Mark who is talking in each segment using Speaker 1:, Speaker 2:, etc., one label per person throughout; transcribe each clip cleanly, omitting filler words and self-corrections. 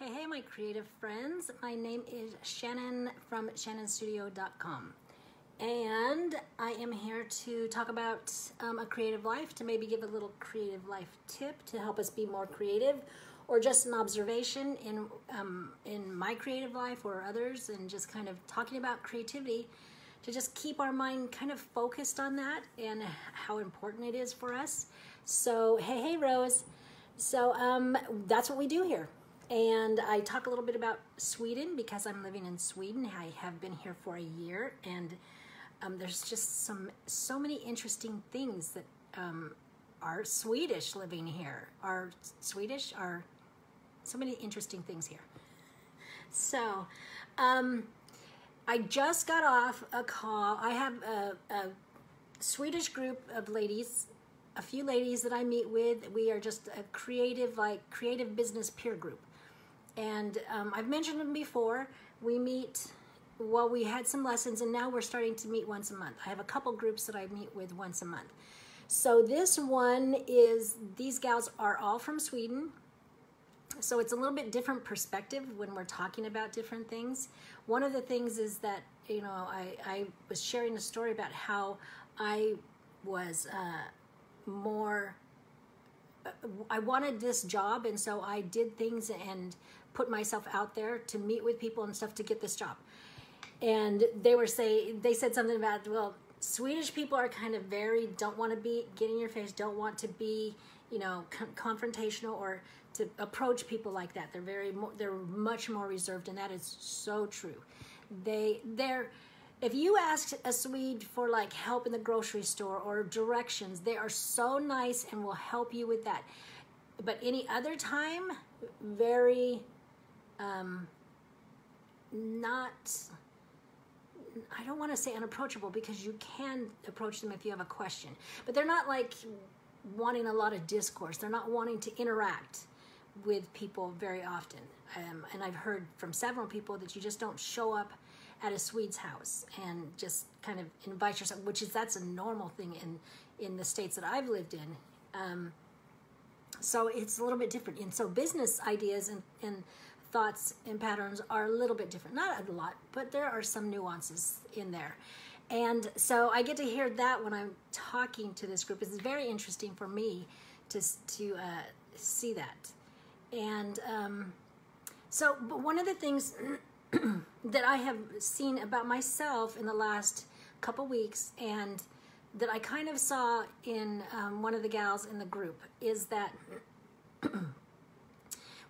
Speaker 1: Hey, my creative friends. My name is Shannon from shannonstudio.com. And I am here to talk about a creative life, to maybe give a little creative life tip to help us be more creative, or just an observation in my creative life or others, and just kind of talking about creativity to just keep our mind kind of focused on that and how important it is for us. So, hey, Rose. So that's what we do here. And I talk a little bit about Sweden because I'm living in Sweden. I have been here for a year, and there's just so many interesting things that are Swedish living here. Are so many interesting things here. So I just got off a call. I have a Swedish group of ladies, a few ladies that I meet with. We are just a creative business peer group. And I've mentioned them before. We meet, well, we had some lessons, and now we're starting to meet once a month. I have a couple groups that I meet with once a month. So this one is, these gals are all from Sweden. So it's a little bit different perspective when we're talking about different things. One of the things is that, you know, I was sharing a story about how I was I wanted this job, and so I did things and put myself out there to meet with people and stuff to get this job. And they said something about, well, Swedish people are kind of don't want to get in your face, don't want to be, you know, confrontational or to approach people like that. They're much more reserved, and that is so true. If you ask a Swede for like help in the grocery store or directions, they are so nice and will help you with that. But any other time, very I don't want to say unapproachable, because you can approach them if you have a question. But they're not like wanting a lot of discourse. They're not wanting to interact with people very often. And I've heard from several people that you just don't show up at a Swede's house and just kind of invite yourself, that's a normal thing in the states that I've lived in. So it's a little bit different. And so business ideas and thoughts and patterns are a little bit different. Not a lot, but there are some nuances in there. And so I get to hear that when I'm talking to this group. It's very interesting for me to see that. And but one of the things that I have seen about myself in the last couple weeks, and that I kind of saw in one of the gals in the group, is that,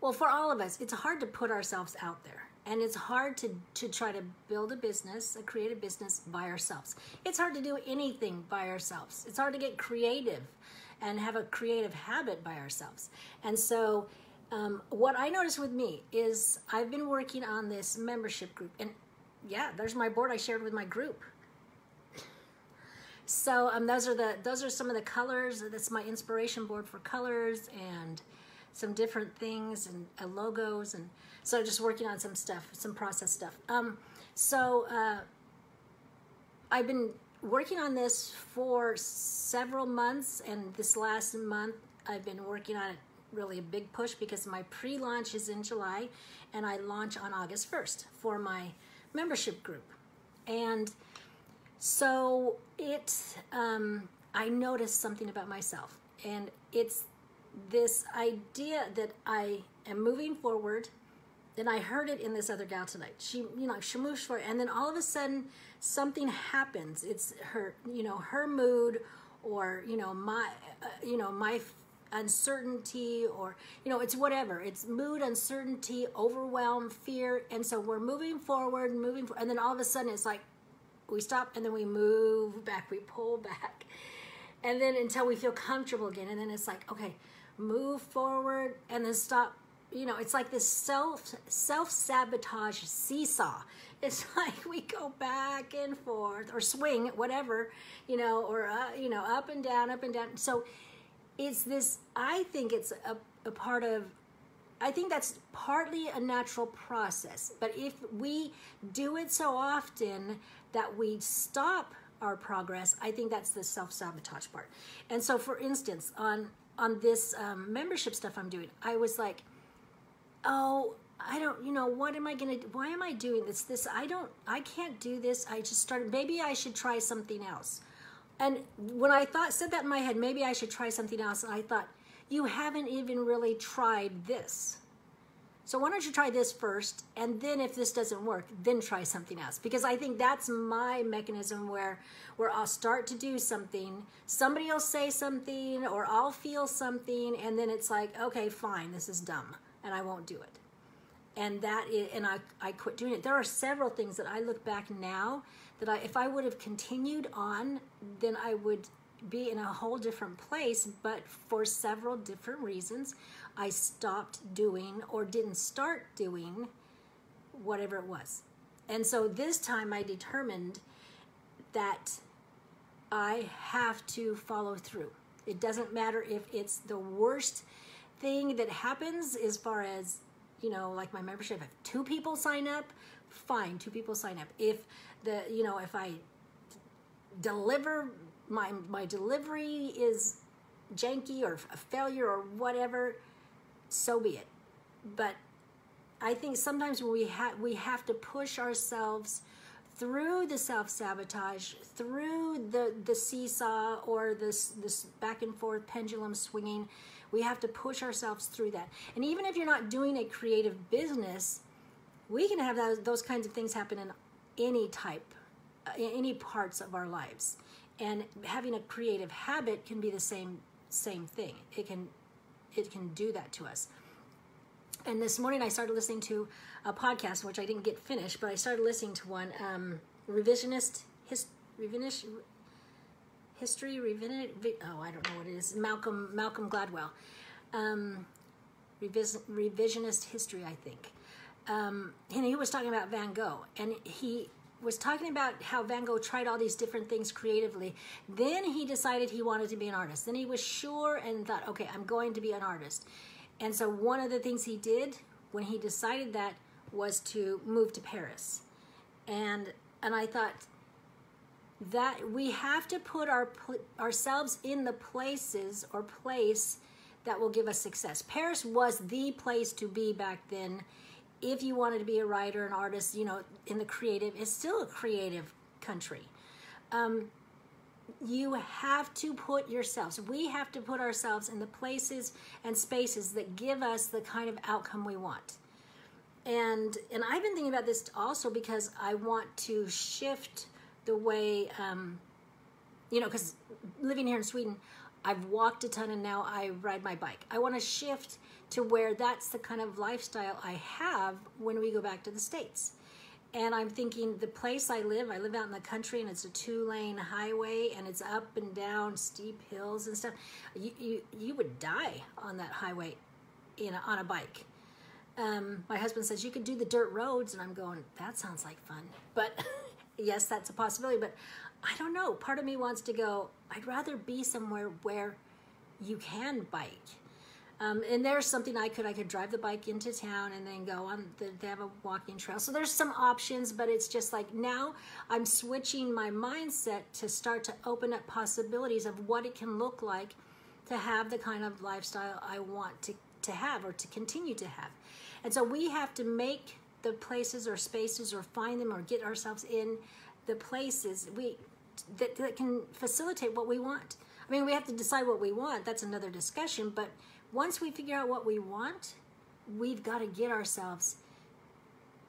Speaker 1: well, for all of us, it's hard to put ourselves out there. And it's hard to try to build a business, a creative business, by ourselves. It's hard to do anything by ourselves. It's hard to get creative and have a creative habit by ourselves. And so what I noticed with me is I've been working on this membership group. And yeah, there's my board I shared with my group. So those are some of the colors. That's my inspiration board for colors and some different things and logos. And so just working on some stuff, some process stuff. I've been working on this for several months, and this last month I've been working on it really a big push, because my pre-launch is in July and I launch on August 1st for my membership group. And so I noticed something about myself, and it's this idea that I am moving forward. And I heard it in this other gal tonight. She moves forward, and then all of a sudden something happens. It's her mood, or my uncertainty, or it's whatever. It's mood, uncertainty, overwhelm, fear. And so we're moving forward, and then all of a sudden it's like we stop, and then we move back, we pull back, and then until we feel comfortable again. And then it's like, okay, move forward and then stop. It's like this self-sabotage seesaw. It's like we go back and forth, or swing, whatever, or up and down, up and down. So it's this, I think it's a part of, I think that's partly a natural process. But if we do it so often that we stop our progress, I think that's the self-sabotage part. And so, for instance, on this membership stuff I'm doing, I was like, oh, I don't, what am I going to, why am I doing this? I can't do this. I just started, maybe I should try something else. And when I said that in my head, maybe I should try something else. And I thought, you haven't even really tried this. So why don't you try this first, and then if this doesn't work, then try something else. Because I think that's my mechanism where I'll start to do something, somebody will say something, or I'll feel something, and then it's like, okay, fine, this is dumb, and I won't do it. And I quit doing it. There are several things that I look back now that if I would have continued on, then I would be in a whole different place, but for several different reasons, I stopped doing or didn't start doing whatever it was. And so this time I determined that I have to follow through. It doesn't matter if it's the worst thing that happens as far as, like my membership, if 2 people sign up, fine, 2 people sign up. If if I deliver, my delivery is janky or a failure or whatever, so be it. But I think sometimes we have to push ourselves through the self-sabotage, through the seesaw or this back and forth pendulum swinging. We have to push ourselves through that. And even if you're not doing a creative business, we can have those kinds of things happen in any parts of our lives. And having a creative habit can be the same thing. It can do that to us. And this morning I started listening to a podcast, which I didn't get finished, but I started listening to one, revisionist history, I don't know what it is, Malcolm Gladwell, revisionist history, I think. And he was talking about Van Gogh, and he was talking about how Van Gogh tried all these different things creatively. Then he decided he wanted to be an artist. Then he was sure and thought, okay, I'm going to be an artist. And so one of the things he did when he decided that was to move to Paris. And I thought that we have to put ourselves in the places or place that will give us success. Paris was the place to be back then. If you wanted to be a writer, an artist, in the creative, it's still a creative country. You have to we have to put ourselves in the places and spaces that give us the kind of outcome we want. And I've been thinking about this also because I want to shift the way, because living here in Sweden, I've walked a ton and now I ride my bike. I want to shift to where that's the kind of lifestyle I have when we go back to the States. And I'm thinking the place I live out in the country, and it's a 2-lane highway, and it's up and down steep hills and stuff. You would die on that highway on a bike. My husband says you could do the dirt roads, and I'm going, that sounds like fun. But yes, that's a possibility. But I don't know. Part of me wants to go, I'd rather be somewhere where you can bike. And there's something I could drive the bike into town and then go on, they have a walking trail. So there's some options, but it's just like now I'm switching my mindset to start to open up possibilities of what it can look like to have the kind of lifestyle I want to have or to continue to have. And so we have to make the places or spaces or find them or get ourselves in the places that can facilitate what we want. I mean, we have to decide what we want. That's another discussion, but once we figure out what we want, we've got to get ourselves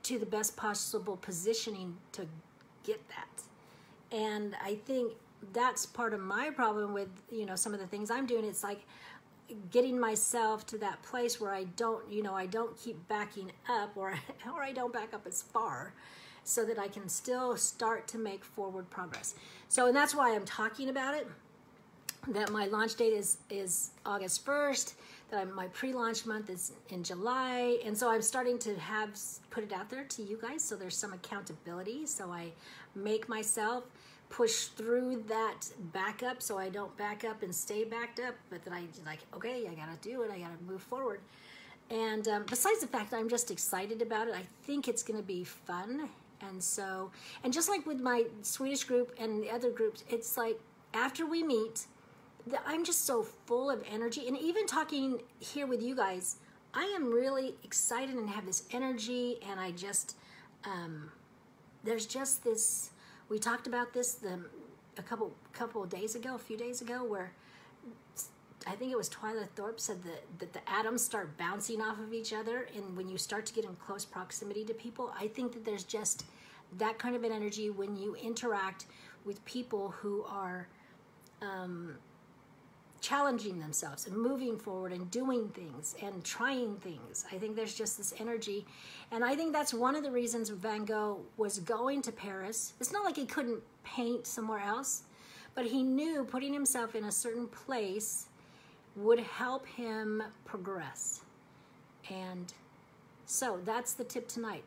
Speaker 1: to the best possible positioning to get that. And I think that's part of my problem with, some of the things I'm doing. It's like getting myself to that place where I don't keep backing up or I don't back up as far so that I can still start to make forward progress. So, and that's why I'm talking about it, that my launch date is August 1st, that my pre-launch month is in July, and so I'm starting to put it out there to you guys so there's some accountability, so I make myself push through that backup so I don't back up and stay backed up, but that I okay, I gotta do it, I gotta move forward. And besides the fact that I'm just excited about it, I think it's gonna be fun. And so, and just like with my Swedish group and the other groups, it's like after we meet, I'm just so full of energy. And even talking here with you guys, I am really excited and have this energy, and I just, there's just this, we talked about this a few days ago, where I think it was Twyla Thorpe said that the atoms start bouncing off of each other, and when you start to get in close proximity to people, I think that there's just that kind of an energy when you interact with people who are challenging themselves and moving forward and doing things and trying things. I think there's just this energy, and I think that's one of the reasons Van Gogh was going to Paris. It's not like he couldn't paint somewhere else, but he knew putting himself in a certain place would help him progress. And so that's the tip tonight.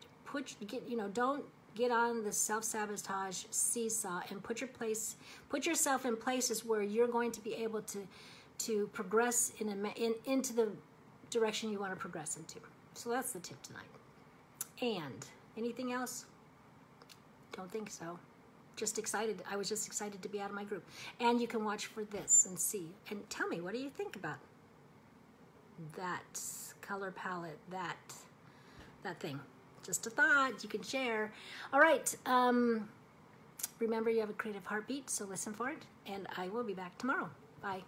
Speaker 1: Don't get on the self-sabotage seesaw and put yourself in places where you're going to be able to progress into the direction you want to progress into. So that's the tip tonight. And anything else? Don't think so. Just excited. I was just excited to be out of my group. And you can watch for this and see. And tell me, what do you think about that color palette, that thing? Just a thought you can share. All right. Remember, you have a creative heartbeat, so listen for it. And I will be back tomorrow. Bye.